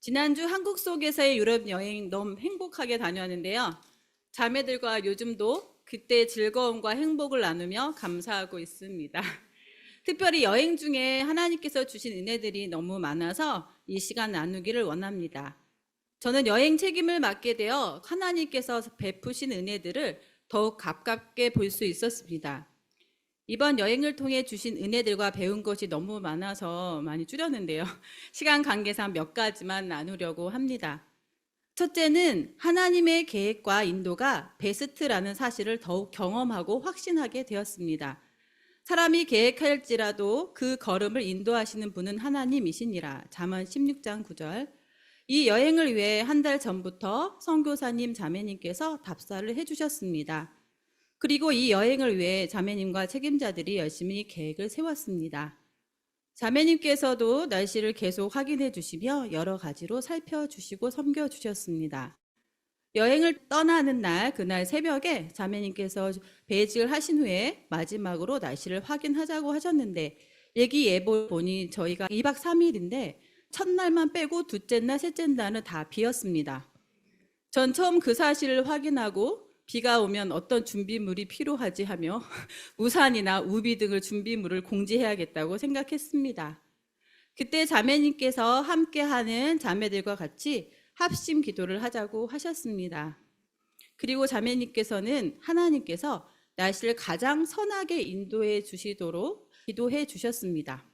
지난주 한국 속에서의 유럽 여행 너무 행복하게 다녀왔는데요. 자매들과 요즘도 그때 즐거움과 행복을 나누며 감사하고 있습니다. 특별히 여행 중에 하나님께서 주신 은혜들이 너무 많아서 이 시간 나누기를 원합니다. 저는 여행 책임을 맡게 되어 하나님께서 베푸신 은혜들을 더욱 가깝게 볼 수 있었습니다. 이번 여행을 통해 주신 은혜들과 배운 것이 너무 많아서 많이 줄였는데요. 시간 관계상 몇 가지만 나누려고 합니다. 첫째는 하나님의 계획과 인도가 베스트라는 사실을 더욱 경험하고 확신하게 되었습니다. 사람이 계획할지라도 그 걸음을 인도하시는 분은 하나님이시니라. 잠언 16장 9절. 이 여행을 위해 한 달 전부터 선교사님 자매님께서 답사를 해주셨습니다. 그리고 이 여행을 위해 자매님과 책임자들이 열심히 계획을 세웠습니다. 자매님께서도 날씨를 계속 확인해 주시며 여러 가지로 살펴주시고 섬겨주셨습니다. 여행을 떠나는 그날 새벽에 자매님께서 배직을 하신 후에 마지막으로 날씨를 확인하자고 하셨는데 일기예보 보니 저희가 2박 3일인데 첫날만 빼고 둘째 날, 셋째 날은 다 비었습니다. 전 처음 그 사실을 확인하고 비가 오면 어떤 준비물이 필요하지 하며 우산이나 우비 등을 준비물을 공지해야겠다고 생각했습니다. 그때 자매님께서 함께하는 자매들과 같이 합심 기도를 하자고 하셨습니다. 그리고 자매님께서는 하나님께서 날씨를 가장 선하게 인도해 주시도록 기도해 주셨습니다.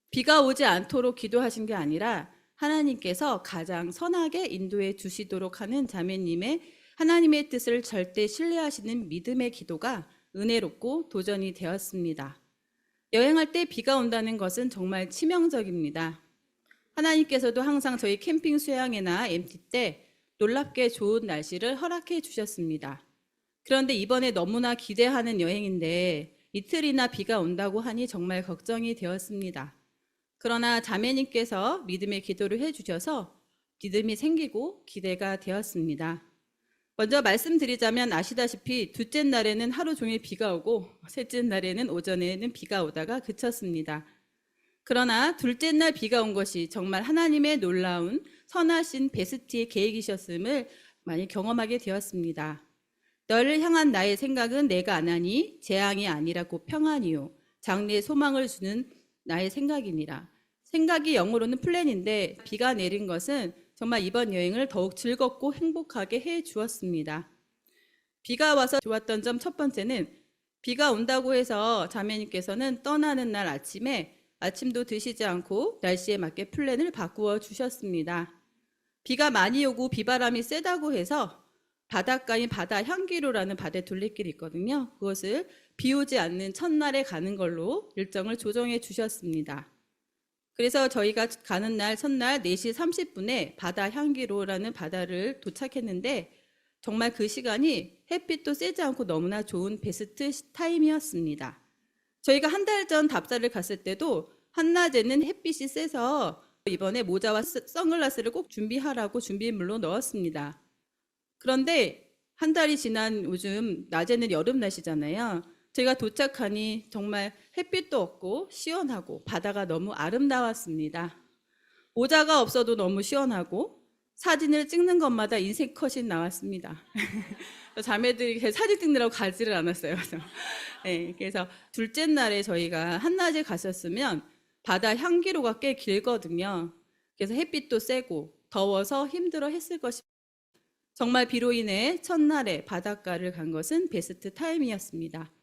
비가 오지 않도록 기도하신 게 아니라 하나님께서 가장 선하게 인도해 주시도록 하는 자매님의 하나님의 뜻을 절대 신뢰하시는 믿음의 기도가 은혜롭고 도전이 되었습니다. 여행할 때 비가 온다는 것은 정말 치명적입니다. 하나님께서도 항상 저희 캠핑 수양회나 MT 때 놀랍게 좋은 날씨를 허락해 주셨습니다. 그런데 이번에 너무나 기대하는 여행인데 이틀이나 비가 온다고 하니 정말 걱정이 되었습니다. 그러나 자매님께서 믿음의 기도를 해주셔서 믿음이 생기고 기대가 되었습니다. 먼저 말씀드리자면 아시다시피 둘째 날에는 하루 종일 비가 오고 셋째 날에는 오전에는 비가 오다가 그쳤습니다. 그러나 둘째 날 비가 온 것이 정말 하나님의 놀라운 선하신 베스트의 계획이셨음을 많이 경험하게 되었습니다. 너를 향한 나의 생각은 내가 안 하니 재앙이 아니라 곧 평안이요 장래의 소망을 주는 나의 생각이니라. 생각이 영어로는 플랜인데 비가 내린 것은 정말 이번 여행을 더욱 즐겁고 행복하게 해 주었습니다. 비가 와서 좋았던 점 첫 번째는 비가 온다고 해서 자매님께서는 떠나는 날 아침에 아침도 드시지 않고 날씨에 맞게 플랜을 바꾸어 주셨습니다. 비가 많이 오고 비바람이 세다고 해서 바닷가인 바다 향기로라는 바다 둘레길이 있거든요. 그것을 비 오지 않는 첫날에 가는 걸로 일정을 조정해 주셨습니다. 그래서 저희가 가는 날 첫날 4시 30분에 바다 향기로라는 바다를 도착했는데 정말 그 시간이 햇빛도 세지 않고 너무나 좋은 베스트 타임이었습니다. 저희가 한 달 전 답사를 갔을 때도 한낮에는 햇빛이 세서 이번에 모자와 선글라스를 꼭 준비하라고 준비물로 넣었습니다. 그런데 한 달이 지난 요즘 낮에는 여름 날씨잖아요. 제가 도착하니 정말 햇빛도 없고 시원하고 바다가 너무 아름다웠습니다. 모자가 없어도 너무 시원하고 사진을 찍는 것마다 인생 컷이 나왔습니다. 자매들이 사진 찍느라고 가지를 않았어요. 그래서 둘째 날에 저희가 한낮에 갔었으면 바다 향기로가 꽤 길거든요. 그래서 햇빛도 세고 더워서 힘들어 했을 것입니다. 정말 비로 인해 첫날에 바닷가를 간 것은 베스트 타임이었습니다.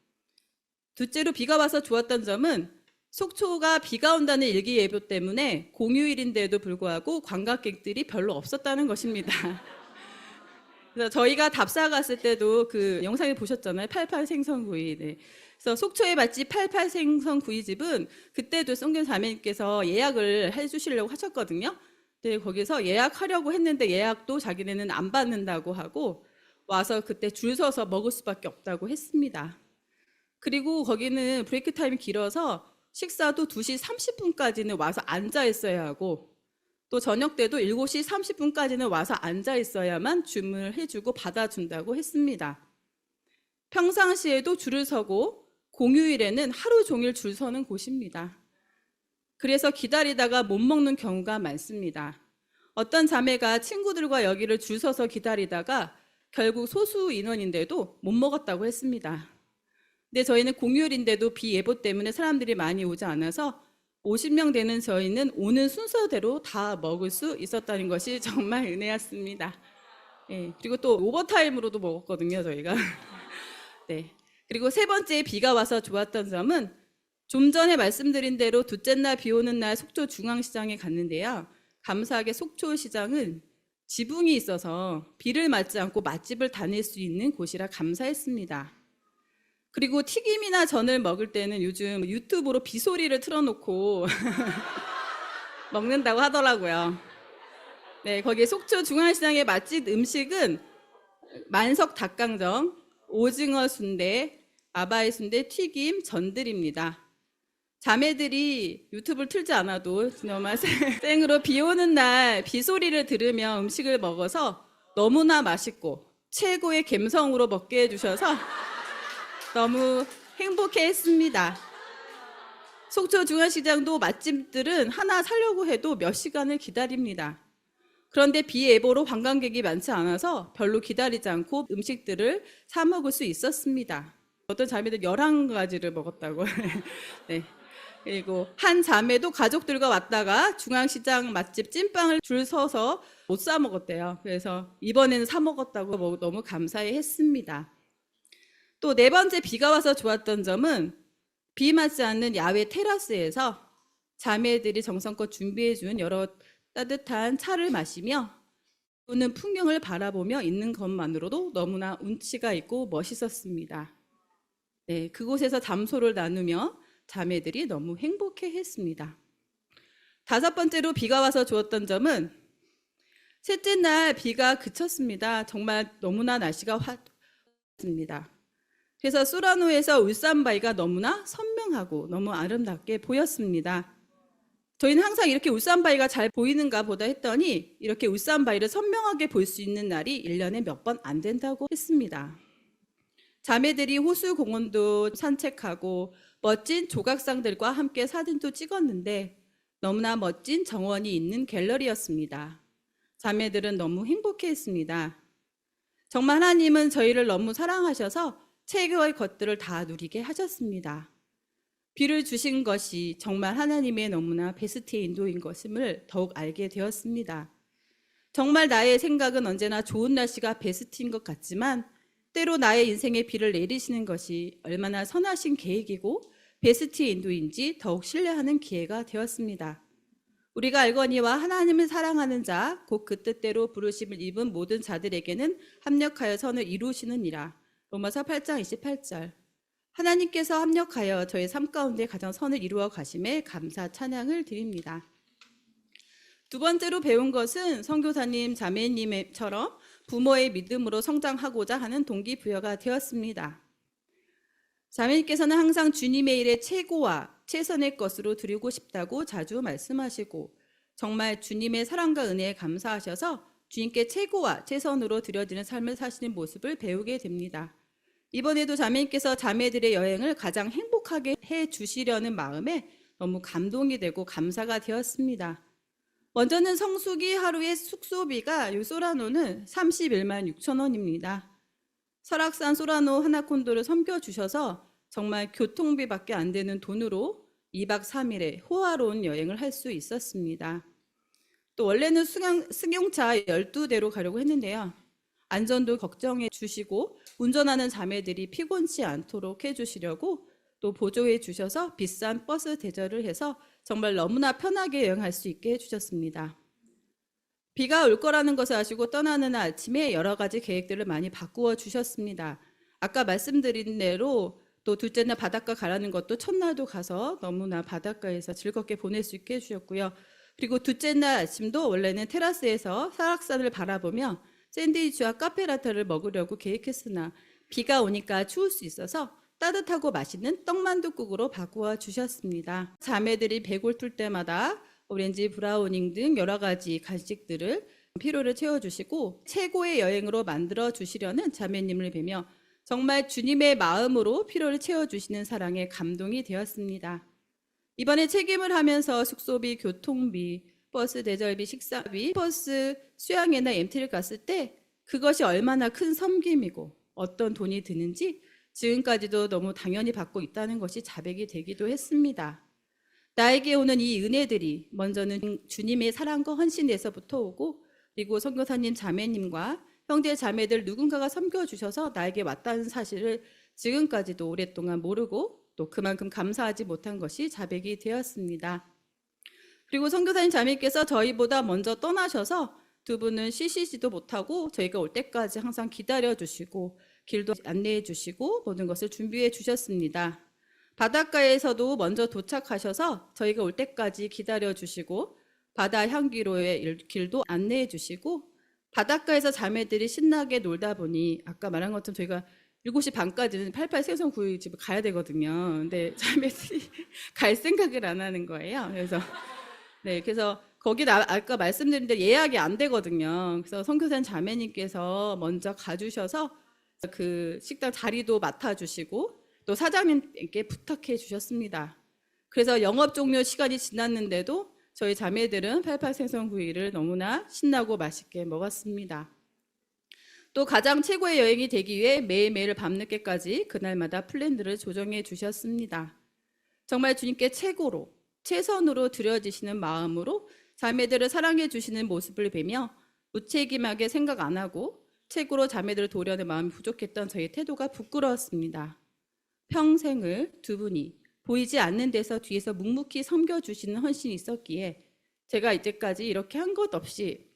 둘째로 비가 와서 좋았던 점은 속초가 비가 온다는 일기예보 때문에 공휴일인데도 불구하고 관광객들이 별로 없었다는 것입니다. 그래서 저희가 답사 갔을 때도 그 영상에 보셨잖아요. 88 생선구이. 네. 그래서 속초의 맛집 88 생선구이집은 그때도 송견 자매님께서 예약을 해주시려고 하셨거든요. 네, 거기서 예약하려고 했는데 예약도 자기네는 안 받는다고 하고 와서 그때 줄 서서 먹을 수밖에 없다고 했습니다. 그리고 거기는 브레이크 타임이 길어서 식사도 2시 30분까지는 와서 앉아 있어야 하고 또 저녁 때도 7시 30분까지는 와서 앉아 있어야만 주문을 해주고 받아준다고 했습니다. 평상시에도 줄을 서고 공휴일에는 하루 종일 줄 서는 곳입니다. 그래서 기다리다가 못 먹는 경우가 많습니다. 어떤 자매가 친구들과 여기를 줄 서서 기다리다가 결국 소수 인원인데도 못 먹었다고 했습니다. 근데 저희는 공휴일인데도 비 예보 때문에 사람들이 많이 오지 않아서 50명 되는 저희는 오는 순서대로 다 먹을 수 있었다는 것이 정말 은혜였습니다. 네, 그리고 또 오버타임으로도 먹었거든요, 저희가. 네. 그리고 세 번째, 비가 와서 좋았던 점은 좀 전에 말씀드린 대로 둘째 날 비 오는 날 속초 중앙시장에 갔는데요. 감사하게 속초 시장은 지붕이 있어서 비를 맞지 않고 맛집을 다닐 수 있는 곳이라 감사했습니다. 그리고 튀김이나 전을 먹을 때는 요즘 유튜브로 비 소리를 틀어놓고 먹는다고 하더라고요. 네, 거기 속초 중앙시장의 맛집 음식은 만석 닭강정, 오징어 순대, 아바이 순대, 튀김, 전들입니다. 자매들이 유튜브를 틀지 않아도 정말 생으로 비 오는 날 비 소리를 들으며 음식을 먹어서 너무나 맛있고 최고의 감성으로 먹게 해주셔서 너무 행복해했습니다. 속초 중앙시장도 맛집들은 하나 사려고 해도 몇 시간을 기다립니다. 그런데 비 예보로 관광객이 많지 않아서 별로 기다리지 않고 음식들을 사 먹을 수 있었습니다. 어떤 자매들 11가지를 먹었다고. 네. 그리고 한 자매도 가족들과 왔다가 중앙시장 맛집 찐빵을 줄 서서 못 사 먹었대요. 그래서 이번에는 사 먹었다고 너무 감사해 했습니다. 또 네 번째, 비가 와서 좋았던 점은 비 맞지 않는 야외 테라스에서 자매들이 정성껏 준비해 준 여러 따뜻한 차를 마시며 보는 풍경을 바라보며 있는 것만으로도 너무나 운치가 있고 멋있었습니다. 네, 그곳에서 담소를 나누며 자매들이 너무 행복해 했습니다. 다섯 번째로 비가 와서 좋았던 점은 셋째 날 비가 그쳤습니다. 정말 너무나 날씨가 화습니다. 그래서 소라노에서 울산바위가 너무나 선명하고 너무 아름답게 보였습니다. 저희는 항상 이렇게 울산바위가 잘 보이는가 보다 했더니 이렇게 울산바위를 선명하게 볼 수 있는 날이 1년에 몇 번 안 된다고 했습니다. 자매들이 호수공원도 산책하고 멋진 조각상들과 함께 사진도 찍었는데 너무나 멋진 정원이 있는 갤러리였습니다. 자매들은 너무 행복해했습니다. 정말 하나님은 저희를 너무 사랑하셔서 최고의 것들을 다 누리게 하셨습니다. 비를 주신 것이 정말 하나님의 너무나 베스트의 인도인 것임을 더욱 알게 되었습니다. 정말 나의 생각은 언제나 좋은 날씨가 베스트인 것 같지만 때로 나의 인생에 비를 내리시는 것이 얼마나 선하신 계획이고 베스트의 인도인지 더욱 신뢰하는 기회가 되었습니다. 우리가 알거니와 하나님을 사랑하는 자, 곧 그 뜻대로 부르심을 입은 모든 자들에게는 합력하여 선을 이루시느니라. 로마서 8장 28절. 하나님께서 합력하여 저의 삶 가운데 가장 선을 이루어 가심에 감사 찬양을 드립니다. 두 번째로 배운 것은 선교사님, 자매님처럼 부모의 믿음으로 성장하고자 하는 동기부여가 되었습니다. 자매님께서는 항상 주님의 일에 최고와 최선의 것으로 드리고 싶다고 자주 말씀하시고 정말 주님의 사랑과 은혜에 감사하셔서 주님께 최고와 최선으로 드려지는 삶을 사시는 모습을 배우게 됩니다. 이번에도 자매님께서 자매들의 여행을 가장 행복하게 해주시려는 마음에 너무 감동이 되고 감사가 되었습니다. 먼저는 성수기 하루의 숙소비가 이 소라노는 31만 6천 원입니다. 설악산 소라노 하나콘도를 섬겨주셔서 정말 교통비밖에 안 되는 돈으로 2박 3일의 호화로운 여행을 할 수 있었습니다. 또 원래는 승용차 12대로 가려고 했는데요. 안전도 걱정해 주시고 운전하는 자매들이 피곤치 않도록 해주시려고 또 보조해 주셔서 비싼 버스 대절을 해서 정말 너무나 편하게 여행할 수 있게 해주셨습니다. 비가 올 거라는 것을 아시고 떠나는 아침에 여러 가지 계획들을 많이 바꾸어 주셨습니다. 아까 말씀드린 대로 또 둘째 날 바닷가 가라는 것도 첫날도 가서 너무나 바닷가에서 즐겁게 보낼 수 있게 해주셨고요. 그리고 둘째 날 아침도 원래는 테라스에서 설악산을 바라보며 샌드위치와 카페라떼를 먹으려고 계획했으나 비가 오니까 추울 수 있어서 따뜻하고 맛있는 떡만둣국으로 바꾸어 주셨습니다. 자매들이 배골 틀 때마다 오렌지 브라우닝 등 여러 가지 간식들을 피로를 채워주시고 최고의 여행으로 만들어 주시려는 자매님을 뵈며 정말 주님의 마음으로 피로를 채워주시는 사랑에 감동이 되었습니다. 이번에 책임을 하면서 숙소비, 교통비, 버스 대절비, 식사비, 버스 수양회나 MT를 갔을 때 그것이 얼마나 큰 섬김이고 어떤 돈이 드는지 지금까지도 너무 당연히 받고 있다는 것이 자백이 되기도 했습니다. 나에게 오는 이 은혜들이 먼저는 주님의 사랑과 헌신에서부터 오고, 그리고 선교사님 자매님과 형제 자매들 누군가가 섬겨주셔서 나에게 왔다는 사실을 지금까지도 오랫동안 모르고 또 그만큼 감사하지 못한 것이 자백이 되었습니다. 그리고 선교사님 자매께서 저희보다 먼저 떠나셔서 두 분은 쉬시지도 못하고 저희가 올 때까지 항상 기다려주시고 길도 안내해 주시고 모든 것을 준비해 주셨습니다. 바닷가에서도 먼저 도착하셔서 저희가 올 때까지 기다려 주시고 바다 향기로의 길도 안내해 주시고, 바닷가에서 자매들이 신나게 놀다 보니 아까 말한 것처럼 저희가 7시 반까지는 88 생선구이 집에 가야 되거든요. 근데 자매들이 갈 생각을 안 하는 거예요. 그래서 거기 아까 말씀드린 대로 예약이 안 되거든요. 그래서 선교사님 자매님께서 먼저 가주셔서 그 식당 자리도 맡아주시고 또 사장님께 부탁해 주셨습니다. 그래서 영업 종료 시간이 지났는데도 저희 자매들은 88 생선구이를 너무나 신나고 맛있게 먹었습니다. 또 가장 최고의 여행이 되기 위해 매일매일 밤늦게까지 그날마다 플랜들을 조정해 주셨습니다. 정말 주님께 최고로 최선으로 드려지시는 마음으로 자매들을 사랑해 주시는 모습을 뵈며 무책임하게 생각 안 하고 최고로 자매들을 도우려는 마음이 부족했던 저희 태도가 부끄러웠습니다. 평생을 두 분이 보이지 않는 데서 뒤에서 묵묵히 섬겨주시는 헌신이 있었기에 제가 이제까지 이렇게 한 것 없이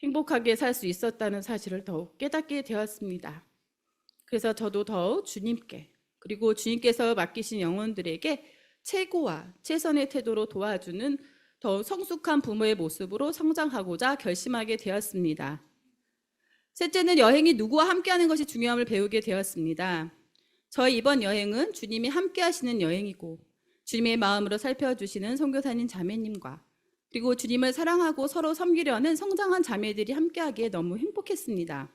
행복하게 살 수 있었다는 사실을 더욱 깨닫게 되었습니다. 그래서 저도 더욱 주님께, 그리고 주님께서 맡기신 영혼들에게 최고와 최선의 태도로 도와주는 더욱 성숙한 부모의 모습으로 성장하고자 결심하게 되었습니다. 셋째는 여행이 누구와 함께하는 것이 중요함을 배우게 되었습니다. 저희 이번 여행은 주님이 함께 하시는 여행이고 주님의 마음으로 살펴주시는 선교사님 자매님과 그리고 주님을 사랑하고 서로 섬기려는 성장한 자매들이 함께하기에 너무 행복했습니다.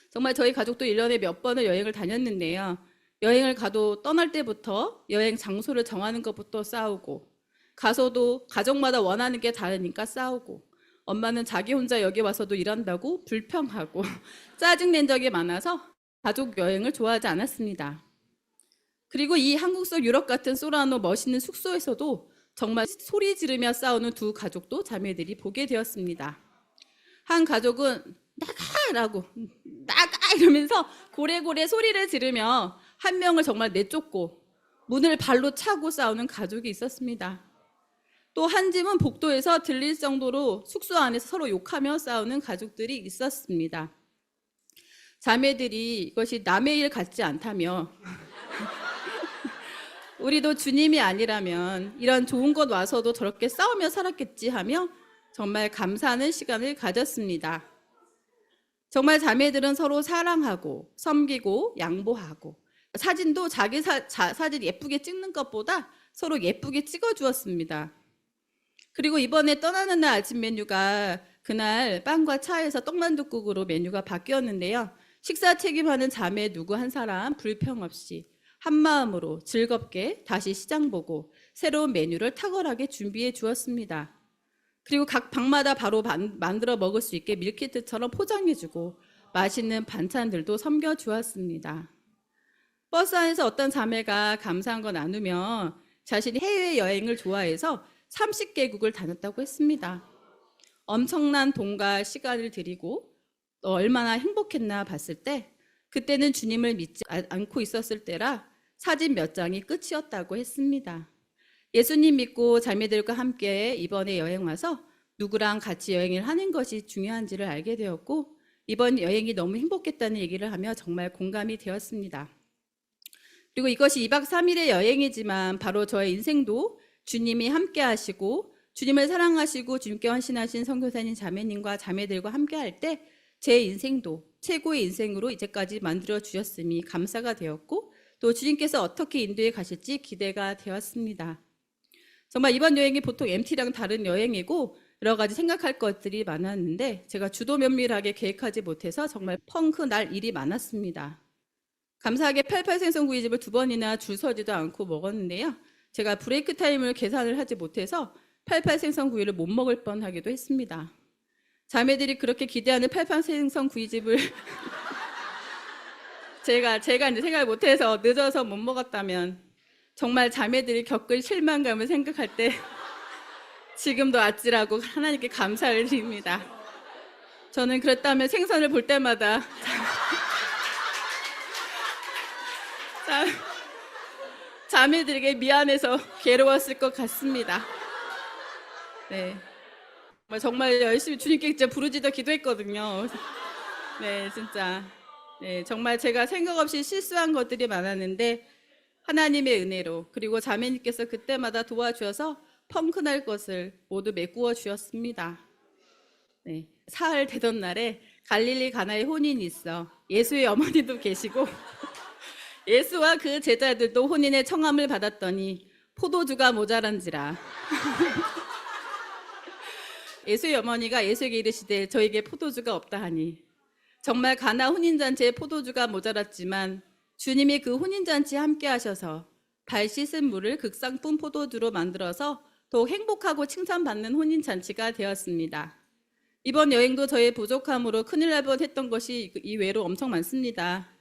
정말 저희 가족도 1년에 몇 번을 여행을 다녔는데요. 여행을 가도 떠날 때부터 여행 장소를 정하는 것부터 싸우고, 가서도 가족마다 원하는 게 다르니까 싸우고, 엄마는 자기 혼자 여기 와서도 일한다고 불평하고 짜증낸 적이 많아서 가족 여행을 좋아하지 않았습니다. 그리고 이 한국 속 유럽 같은 소라노 멋있는 숙소에서도 정말 소리 지르며 싸우는 두 가족도 자매들이 보게 되었습니다. 한 가족은 나가라고 나가 이러면서 고래고래 소리를 지르며 한 명을 정말 내쫓고 문을 발로 차고 싸우는 가족이 있었습니다. 또 한 집은 복도에서 들릴 정도로 숙소 안에서 서로 욕하며 싸우는 가족들이 있었습니다. 자매들이 이것이 남의 일 같지 않다며 우리도 주님이 아니라면 이런 좋은 곳 와서도 저렇게 싸우며 살았겠지 하며 정말 감사하는 시간을 가졌습니다. 정말 자매들은 서로 사랑하고 섬기고 양보하고, 사진도 자기 사진 예쁘게 찍는 것보다 서로 예쁘게 찍어주었습니다. 그리고 이번에 떠나는 날 아침 메뉴가 그날 빵과 차에서 떡만둣국으로 메뉴가 바뀌었는데요. 식사 책임하는 자매 누구 한 사람 불평 없이 한마음으로 즐겁게 다시 시장 보고 새로운 메뉴를 탁월하게 준비해 주었습니다. 그리고 각 방마다 바로 만들어 먹을 수 있게 밀키트처럼 포장해주고 맛있는 반찬들도 섬겨주었습니다. 버스 안에서 어떤 자매가 감사한 거 나누며 자신이 해외여행을 좋아해서 30개국을 다녔다고 했습니다. 엄청난 돈과 시간을 들이고 얼마나 행복했나 봤을 때 그때는 주님을 믿지 않고 있었을 때라 사진 몇 장이 끝이었다고 했습니다. 예수님 믿고 자매들과 함께 이번에 여행 와서 누구랑 같이 여행을 하는 것이 중요한지를 알게 되었고 이번 여행이 너무 행복했다는 얘기를 하며 정말 공감이 되었습니다. 그리고 이것이 2박 3일의 여행이지만 바로 저의 인생도 주님이 함께 하시고 주님을 사랑하시고 주님께 헌신하신 선교사님 자매님과 자매들과 함께 할 때 제 인생도 최고의 인생으로 이제까지 만들어 주셨음이 감사가 되었고 또 주님께서 어떻게 인도해 가실지 기대가 되었습니다. 정말 이번 여행이 보통 MT랑 다른 여행이고 여러 가지 생각할 것들이 많았는데 제가 주도 면밀하게 계획하지 못해서 정말 펑크 날 일이 많았습니다. 감사하게 88 생선구이집을 2번이나 줄 서지도 않고 먹었는데요. 제가 브레이크 타임을 계산을 하지 못해서 88 생선구이를 못 먹을 뻔하기도 했습니다. 자매들이 그렇게 기대하는 88 생선구이집을 제가 이제 생각을 못해서 늦어서 못 먹었다면 정말 자매들이 겪을 실망감을 생각할 때 지금도 아찔하고 하나님께 감사를 드립니다. 저는 그랬다면 생선을 볼 때마다 자매들에게 미안해서 괴로웠을 것 같습니다. 네, 정말 열심히 주님께 진짜 부르짖어 기도했거든요. 네, 진짜. 네, 정말 제가 생각 없이 실수한 것들이 많았는데 하나님의 은혜로 그리고 자매님께서 그때마다 도와주셔서 펑크날 것을 모두 메꾸어 주셨습니다. 네, 사흘 되던 날에 갈릴리 가나에 혼인이 있어 예수의 어머니도 계시고 예수와 그 제자들도 혼인의 청함을 받았더니 포도주가 모자란지라. 예수의 어머니가 예수에게 이르시되 저에게 포도주가 없다 하니 정말 가나 혼인잔치에 포도주가 모자랐지만 주님이 그 혼인잔치에 함께 하셔서 발 씻은 물을 극상품 포도주로 만들어서 더욱 행복하고 칭찬받는 혼인잔치가 되었습니다. 이번 여행도 저의 부족함으로 큰일 날 뻔했던 것이 이외로 엄청 많습니다.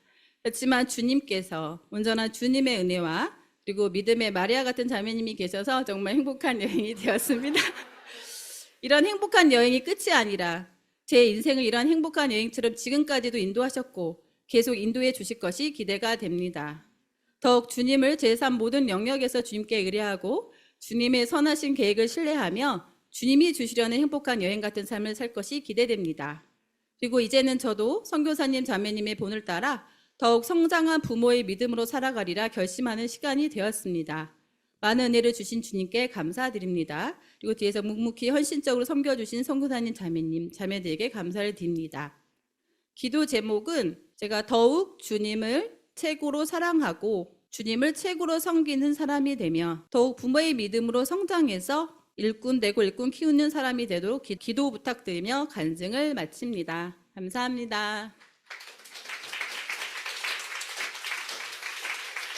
그렇지만 주님께서 온전한 주님의 은혜와 그리고 믿음의 마리아 같은 자매님이 계셔서 정말 행복한 여행이 되었습니다. 이런 행복한 여행이 끝이 아니라 제 인생을 이런 행복한 여행처럼 지금까지도 인도하셨고 계속 인도해 주실 것이 기대가 됩니다. 더욱 주님을 제 삶 모든 영역에서 주님께 의뢰하고 주님의 선하신 계획을 신뢰하며 주님이 주시려는 행복한 여행 같은 삶을 살 것이 기대됩니다. 그리고 이제는 저도 선교사님 자매님의 본을 따라 더욱 성장한 부모의 믿음으로 살아가리라 결심하는 시간이 되었습니다. 많은 은혜를 주신 주님께 감사드립니다. 그리고 뒤에서 묵묵히 헌신적으로 섬겨주신 선교사님 자매님, 자매들에게 감사를 드립니다. 기도 제목은 제가 더욱 주님을 최고로 사랑하고 주님을 최고로 섬기는 사람이 되며 더욱 부모의 믿음으로 성장해서 일꾼 되고 일꾼 키우는 사람이 되도록 기도 부탁드리며 간증을 마칩니다. 감사합니다.